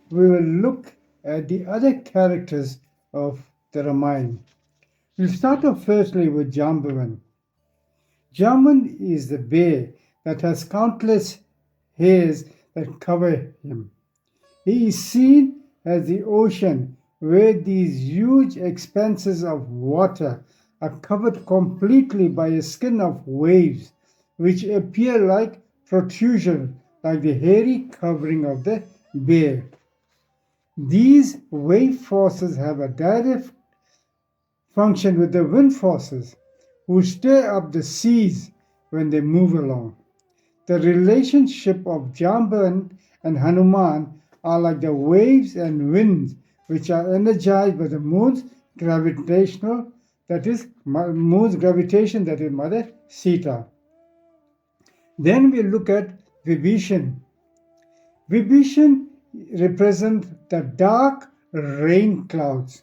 we will look at the other characters of the Ramayana. We'll start off firstly with Jambavan. Jamban is the bear that has countless hairs that cover him. He is seen as the ocean where these huge expanses of water are covered completely by a skin of waves which appear like protrusion, like the hairy covering of the bear. These wave forces have a direct function with the wind forces who stir up the seas when they move along. The relationship of Jamban and Hanuman are like the waves and winds which are energized by the moon's gravitational, that is moon's gravitation, that is Mother Sita. Then we look at Vibhishan. Vibhishan represents the dark rain clouds.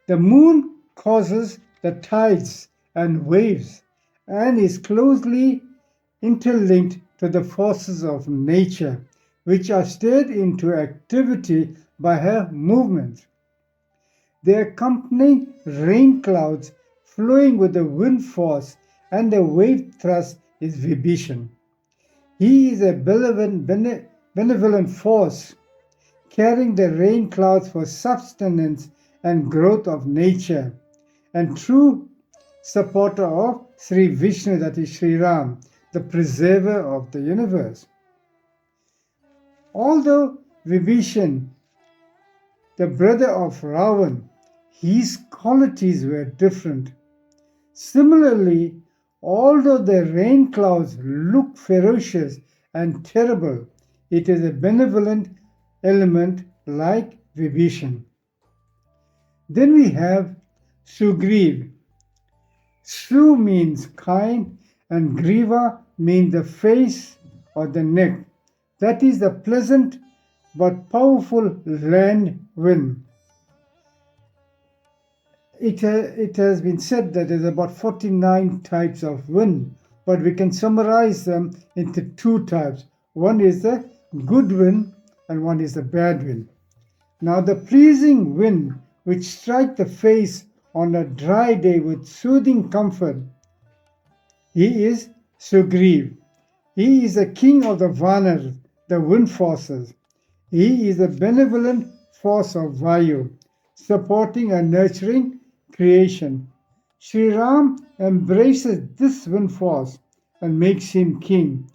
The moon causes the tides and waves and is closely interlinked to the forces of nature, which are stirred into activity by her movements. They accompany rain clouds flowing with the wind force, and the wave thrust is Vibhishan. He is a benevolent force, carrying the rain clouds for sustenance and growth of nature, and true supporter of Sri Vishnu, that is Sri Ram, the preserver of the universe. Although Vibhishan, the brother of Ravan, his qualities were different. Similarly, although the rain clouds look ferocious and terrible, it is a benevolent element like Vibhishan. Then we have Sugriv. Su means kind and Griva means the face or the neck. That is the pleasant but powerful land wind. It has been said that there's about 49 types of wind, but we can summarize them into two types. One is the good wind and one is the bad wind. Now the pleasing wind which strike the face on a dry day with soothing comfort, he is Sugriv. He is the king of the Vanar, the wind forces. He is a benevolent force of Vayu, supporting and nurturing creation. Sri Ram embraces this wind force and makes him king.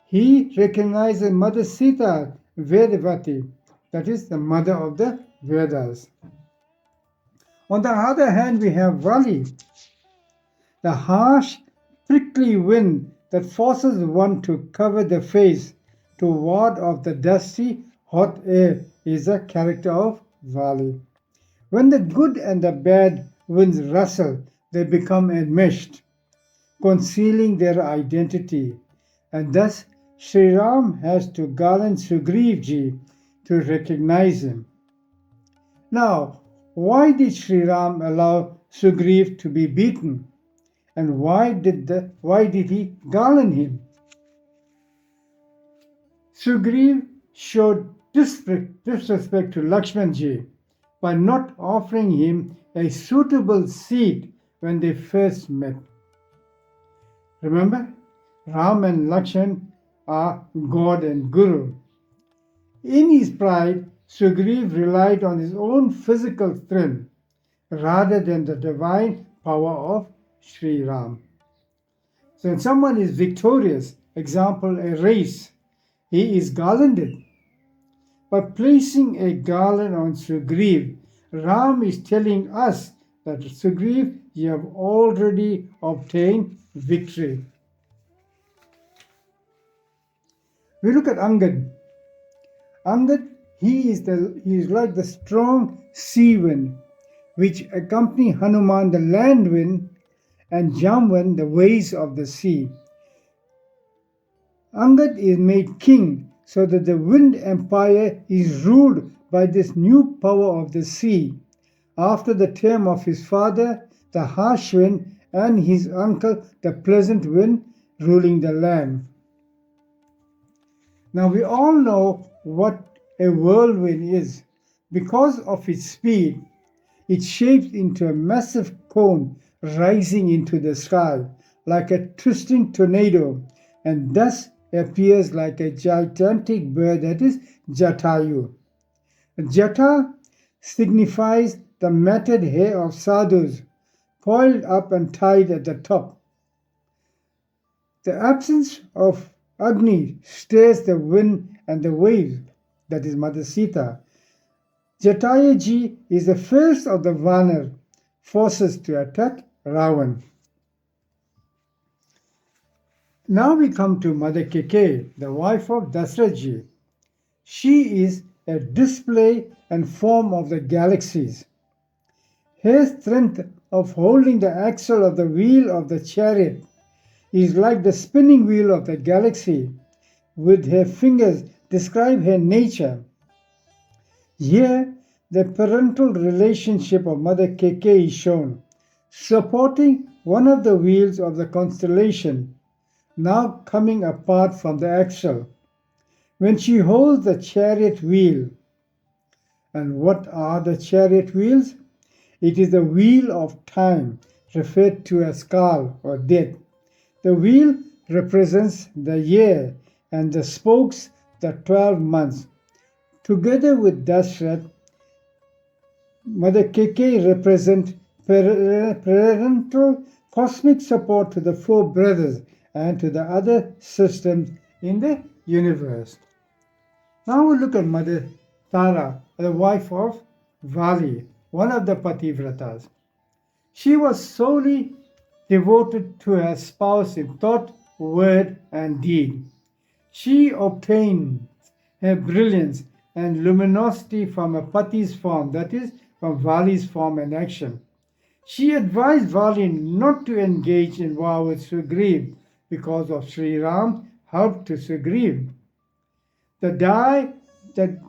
He recognizes Mother Sita, Vedavati, that is the mother of the Vedas. On the other hand, we have Vali, the harsh, prickly wind that forces one to cover the face to ward off the dusty, hot air is a character of Vali. When the good and the bad winds rustle, they become enmeshed, concealing their identity, and thus Sri Ram has to garland Sugrivji to recognize him. Now, why did Sri Ram allow Sugriv to be beaten? And why did he garland him? Sugriv showed disrespect to Lakshmanji by not offering him a suitable seat when they first met. Remember, Ram and Lakshman are God and Guru. In his pride, Sugriv relied on his own physical strength rather than the divine power of Sri Ram. So when someone is victorious, example a race, he is garlanded. By placing a garland on Sugriv, Ram is telling us that Sugriv, you have already obtained victory. We look at Angad. Angad, he is like the strong sea wind which accompany Hanuman, the land wind, and Jamvan, the waves of the sea. Angad is made king so that the wind empire is ruled by this new power of the sea, after the term of his father, the harsh wind, and his uncle, the pleasant wind, ruling the land. Now we all know what a whirlwind is. Because of its speed, it shapes into a massive cone rising into the sky like a twisting tornado and thus appears like a gigantic bird, that is Jatayu. Jata signifies the matted hair of sadhus, coiled up and tied at the top. The absence of Agni stirs the wind and the waves, that is Mother Sita. Jatayaji is the first of the Vanar forces to attack Ravan. Now we come to Mother Keke, the wife of Dasraji. She is a display and form of the galaxies. Her strength of holding the axle of the wheel of the chariot is like the spinning wheel of the galaxy. With her fingers describe her nature. Here, the parental relationship of Mother Keke is shown, supporting one of the wheels of the constellation, now coming apart from the axle. When she holds the chariot wheel, and what are the chariot wheels? It is the wheel of time, referred to as Kal or death. The wheel represents the year and the spokes the 12 months. Together with Dashrath, Mother Keke represents parental cosmic support to the four brothers and to the other systems in the universe. Now we look at Mother Tara, the wife of Vali, one of the Pativratas. She was solely devoted to her spouse in thought, word, and deed. She obtained her brilliance and luminosity from a Pati's form, that is, from Vali's form and action. She advised Vali not to engage in war with Sugriv because of Sri Ram's help to Sugriv. The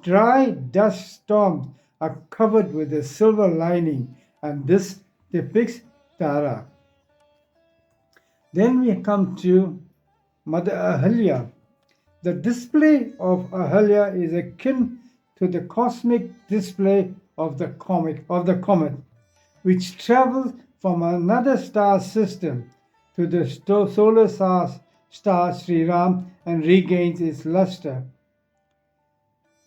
dry dust storms are covered with a silver lining, and this depicts Tara. Then we come to Mother Ahalya. The display of Ahalya is akin to the cosmic display of the comet, which travels from another star system to the solar star Sri Ram and regains its luster.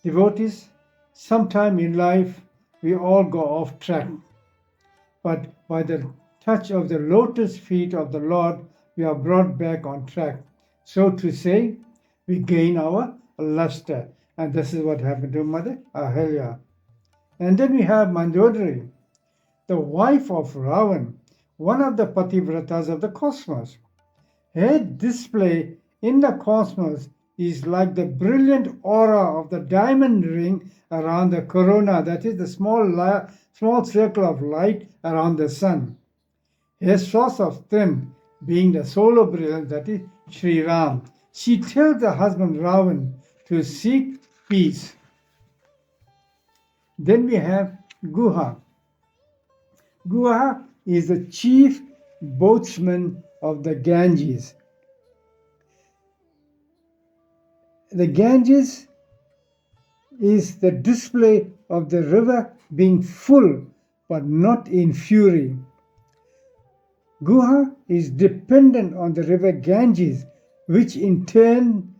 Devotees, sometime in life we all go off track, but by the touch of the lotus feet of the Lord, we are brought back on track. So to say, we gain our luster. And this is what happened to Mother Ahalya. And then we have Mandodari, the wife of Ravan, one of the Pativratas of the cosmos. Her display in the cosmos is like the brilliant aura of the diamond ring around the corona, that is the small circle of light around the sun. Her source of strength being the solar brilliance, that is Sri Ram. She tells the husband Ravan to seek peace. Then we have Guha. Guha is the chief boatsman of the Ganges. The Ganges is the display of the river being full but not in fury. Guha is dependent on the river Ganges, which in turn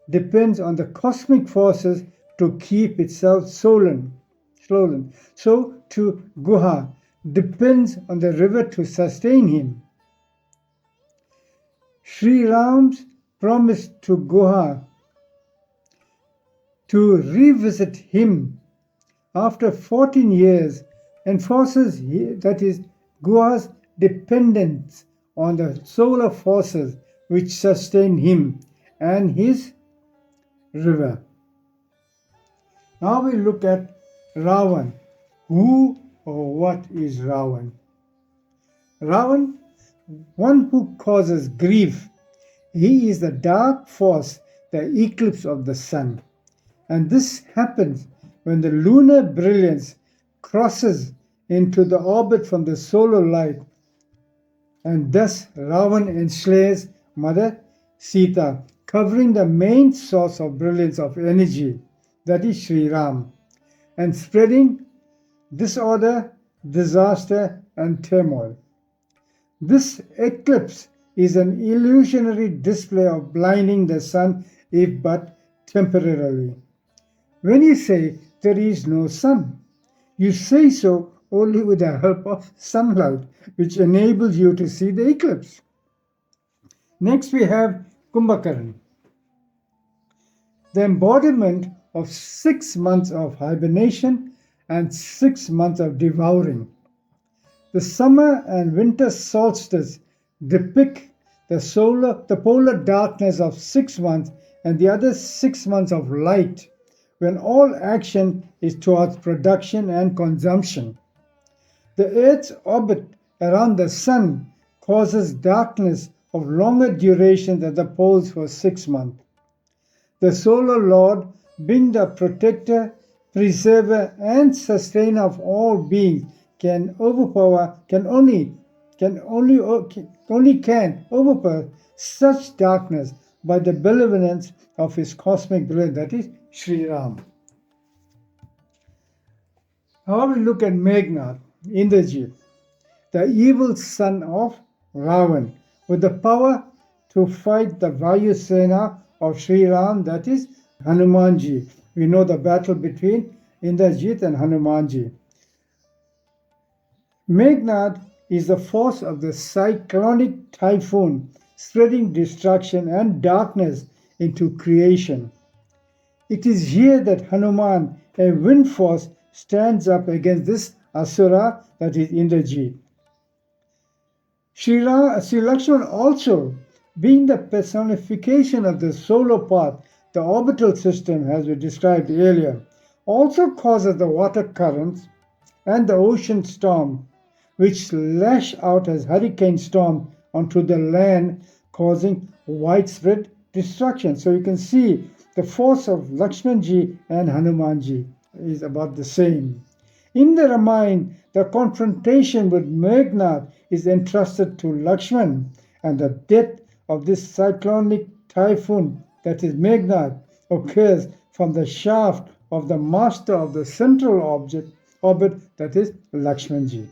depends on the cosmic forces to keep itself swollen. So to Guha depends on the river to sustain him. Sri Ram's promise to Guha to revisit him after 14 years enforces, that is, Guha's dependence on the solar forces which sustain him and his river. Now we look at Ravan. Who or what is Ravan? Ravan, one who causes grief. He is the dark force, the eclipse of the sun. And this happens when the lunar brilliance crosses into the orbit from the solar light, and thus Ravan enslays Mother Sita, covering the main source of brilliance of energy, that is Sri Ram, and spreading disorder, disaster, and turmoil. This eclipse is an illusionary display of blinding the sun, if but temporarily. When you say there is no sun, you say so only with the help of sunlight, which enables you to see the eclipse. Next, we have Kumbhakaran, the embodiment of 6 months of hibernation and 6 months of devouring. The summer and winter solstice depict the polar darkness of 6 months and the other 6 months of light, when all action is towards production and consumption. The Earth's orbit around the Sun causes darkness of longer duration than the poles for 6 months. The solar Lord, being the protector, preserver, and sustainer of all beings, can overpower such darkness by the benevolence of his cosmic brilliance, that is Sri Ram. Now we look at Meghnad, Indrajit, the evil son of Ravan, with the power to fight the Vayu Sena of Sri Ram, that is Hanumanji. We know the battle between Indrajit and Hanumanji. Meghnad is the force of the cyclonic typhoon, spreading destruction and darkness into creation. It is here that Hanuman, a wind force, stands up against this Asura, that is Indrajit. Sri Lakshman also, being the personification of the solar path, the orbital system as we described earlier, also causes the water currents and the ocean storm, which lash out as hurricane storm onto the land, causing widespread destruction. So you can see the force of Lakshmanji and Hanumanji is about the same. In the Ramayana, the confrontation with Meghnad is entrusted to Lakshman, and the death of this cyclonic typhoon, that is Meghnad, occurs from the shaft of the master of the central orbit, that is Lakshmanji.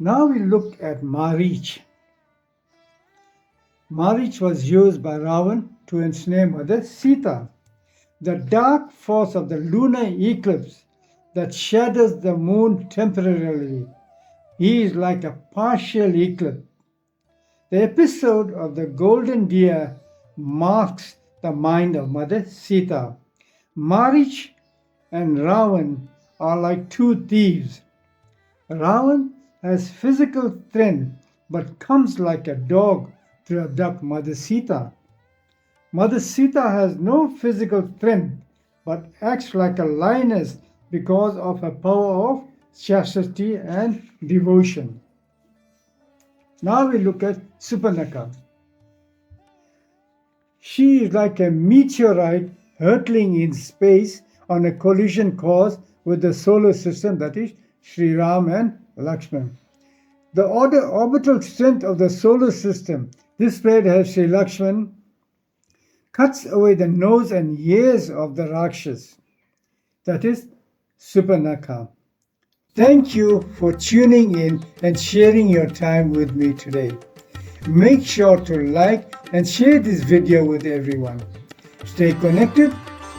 Now we look at Marich. Marich was used by Ravan to ensnare Mother Sita. The dark force of the lunar eclipse that shadows the moon temporarily. He is like a partial eclipse. The episode of the golden deer marks the mind of Mother Sita. Marich and Ravan are like two thieves. Ravan has physical strength but comes like a dog to abduct Mother Sita. Mother Sita has no physical strength but acts like a lioness because of her power of chastity and devotion. Now we look at Suparnaka. She is like a meteorite hurtling in space on a collision course with the solar system, that is Sri Ram and Lakshman. The orbital strength of the solar system, displayed as Sri Lakshman, cuts away the nose and ears of the Rakshas, that is Suparnaka. Thank you for tuning in and sharing your time with me today. Make sure to like and share this video with everyone. Stay connected,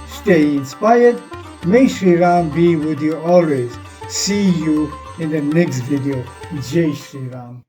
stay inspired. May Sri Ram be with you always. See you in the next video. Jai Sri Ram.